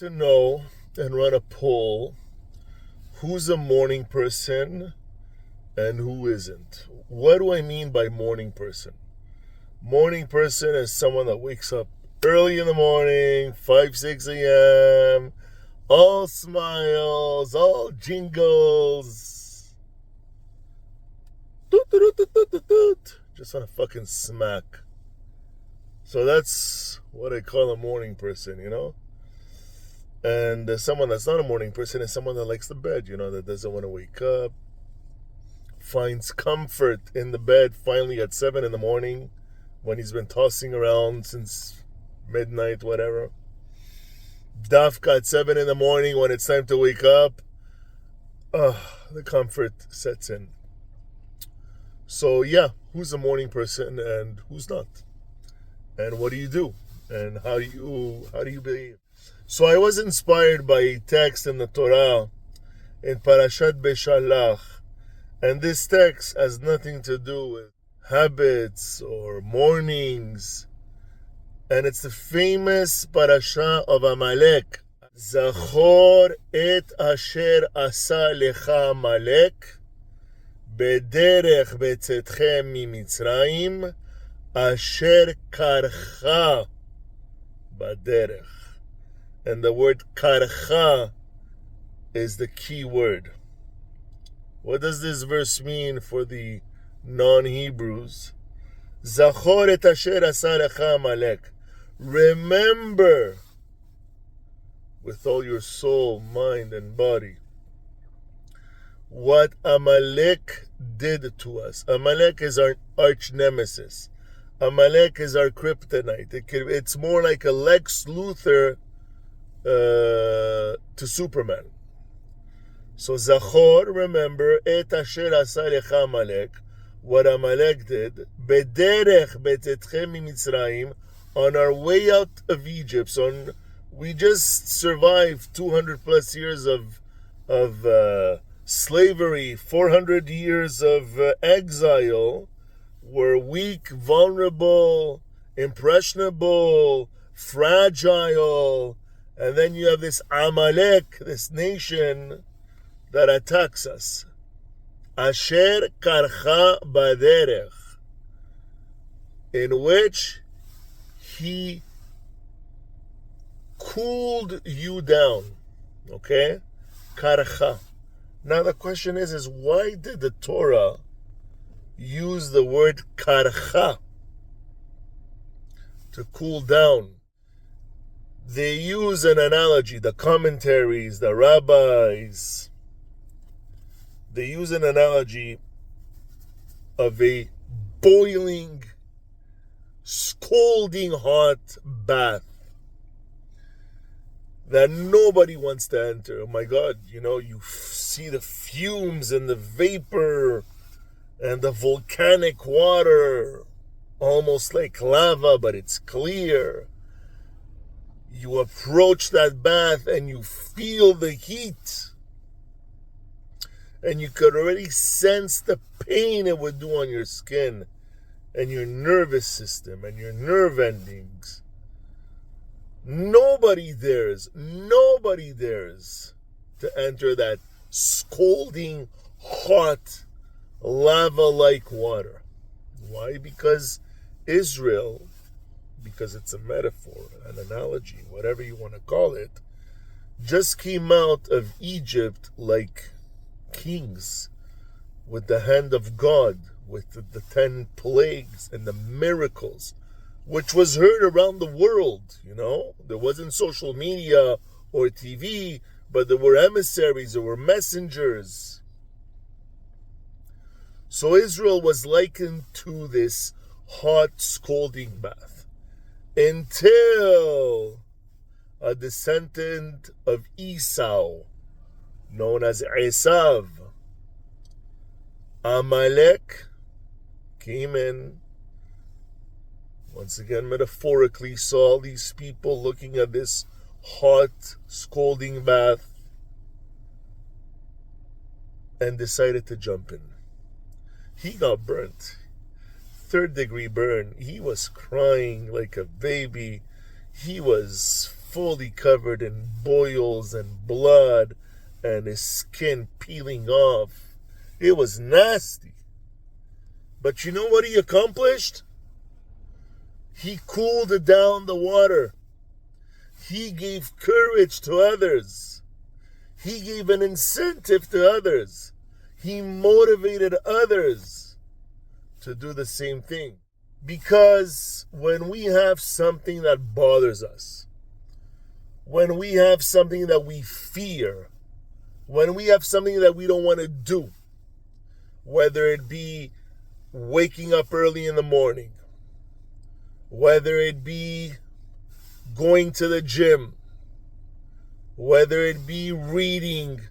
to know and run a poll who's a morning person and who isn't. What do I mean by morning person? Morning person is someone that wakes up early in the morning, 5, 6 a.m., all smiles, all jingles. Toot, toot, toot, toot, toot, toot. Just want to fucking smack. So that's what I call a morning person, And someone that's not a morning person is someone that likes the bed, that doesn't want to wake up, finds comfort in the bed finally at 7 in the morning when he's been tossing around since midnight, whatever. Dafka at 7 in the morning when it's time to wake up, the comfort sets in. So yeah, who's a morning person and who's not? And what do you do? And how do you behave? So I was inspired by a text in the Torah in Parashat Beshalach. And this text has nothing to do with habits or mornings. And it's the famous parasha of Hamalek. Zachor et asher asa lecha Hamalek bederech betzetchem mimitzrayim asher karcha baderech. And the word karcha is the key word. What does this verse mean for the non-Hebrews? Zachor et asher asa lecha Hamalek. Remember with all your soul, mind, and body what Hamalek did to us. Hamalek is our arch nemesis. Hamalek is our kryptonite. It's more like a Lex Luthor to Superman. So Zachor, remember, et asher asa lecha Hamalek, what Hamalek did, bederech betzetchem mimitzrayim, on our way out of Egypt. So we just survived 200 plus years of slavery, 400 years of exile. We're weak, vulnerable, impressionable, fragile. And then you have this Hamalek, this nation that attacks us. Asher karcha baderech, in which he cooled you down. Okay? Karcha. Now the question is why did the Torah use the word karcha to cool down? They use an analogy, the commentaries, the rabbis, they use an analogy of a boiling, scalding hot bath that nobody wants to enter. Oh my God, you see the fumes and the vapor and the volcanic water, almost like lava, but it's clear. You approach that bath and you feel the heat. And you could already sense the pain it would do on your skin and your nervous system and your nerve endings. Nobody dares to enter that scalding, hot, lava-like water. Why? Because Israel, because it's a metaphor, an analogy, whatever you want to call it, just came out of Egypt like kings, with the hand of God, with the 10 plagues and the miracles, which was heard around the world. There wasn't social media or TV, but there were emissaries, there were messengers. So Israel was likened to this hot, scalding bath until a descendant of Esau, known as Esav, Hamalek, came in. Once again, metaphorically, saw these people looking at this hot, scalding bath and decided to jump in. He got burnt. 3rd degree burn. He was crying like a baby. He was fully covered in boils and blood and his skin peeling off. It was nasty. But you know what he accomplished? He cooled down the water. He gave courage to others. He gave an incentive to others. He motivated others to do the same thing. Because when we have something that bothers us, when we have something that we fear, when we have something that we don't want to do, whether it be waking up early in the morning, whether it be going to the gym, whether it be reading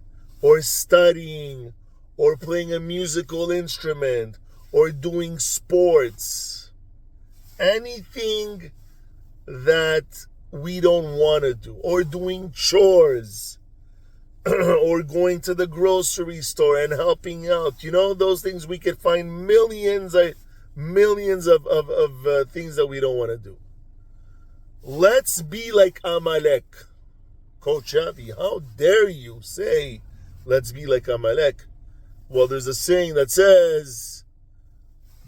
or studying or playing a musical instrument or doing sports, anything that we don't want to do, or doing chores, or going to the grocery store and helping out. You know, those things we could find millions of things that we don't want to do. Let's be like Hamalek. Coach Avi, how dare you say, let's be like Hamalek? Well, there's a saying that says,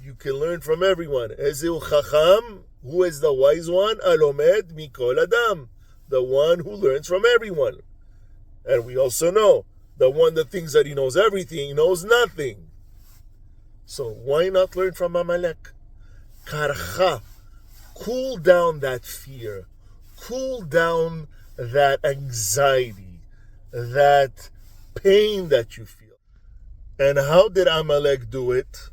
you can learn from everyone. Ezeu Chacham, who is the wise one? Alomed Mikol Adam, the one who learns from everyone. And we also know, the one that thinks that he knows everything knows nothing. So why not learn from Hamalek? Karcha, cool down that fear, cool down that anxiety, that pain that you feel. And how did Hamalek do it?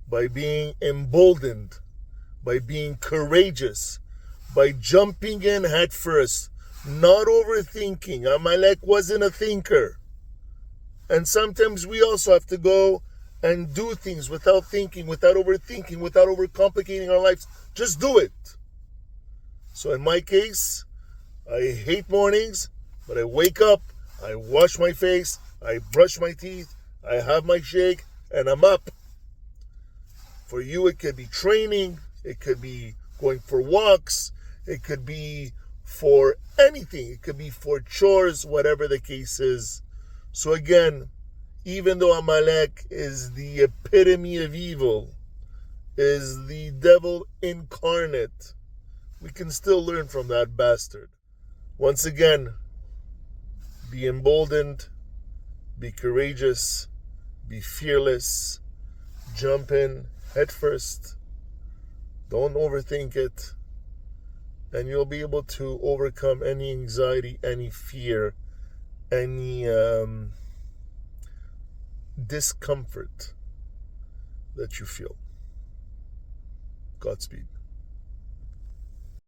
By being emboldened, by being courageous, by jumping in head first, not overthinking. Hamalek wasn't a thinker. And sometimes we also have to go and do things without thinking, without overthinking, without overcomplicating our lives. Just do it. So in my case, I hate mornings, but I wake up, I wash my face, I brush my teeth, I have my shake, and I'm up. For you, it could be training, it could be going for walks, it could be for anything. It could be for chores, whatever the case is. So again, even though Hamalek is the epitome of evil, is the devil incarnate, we can still learn from that bastard. Once again, be emboldened, be courageous, be fearless, jump in head first, don't overthink it, and you'll be able to overcome any anxiety, any fear, any discomfort that you feel. Godspeed.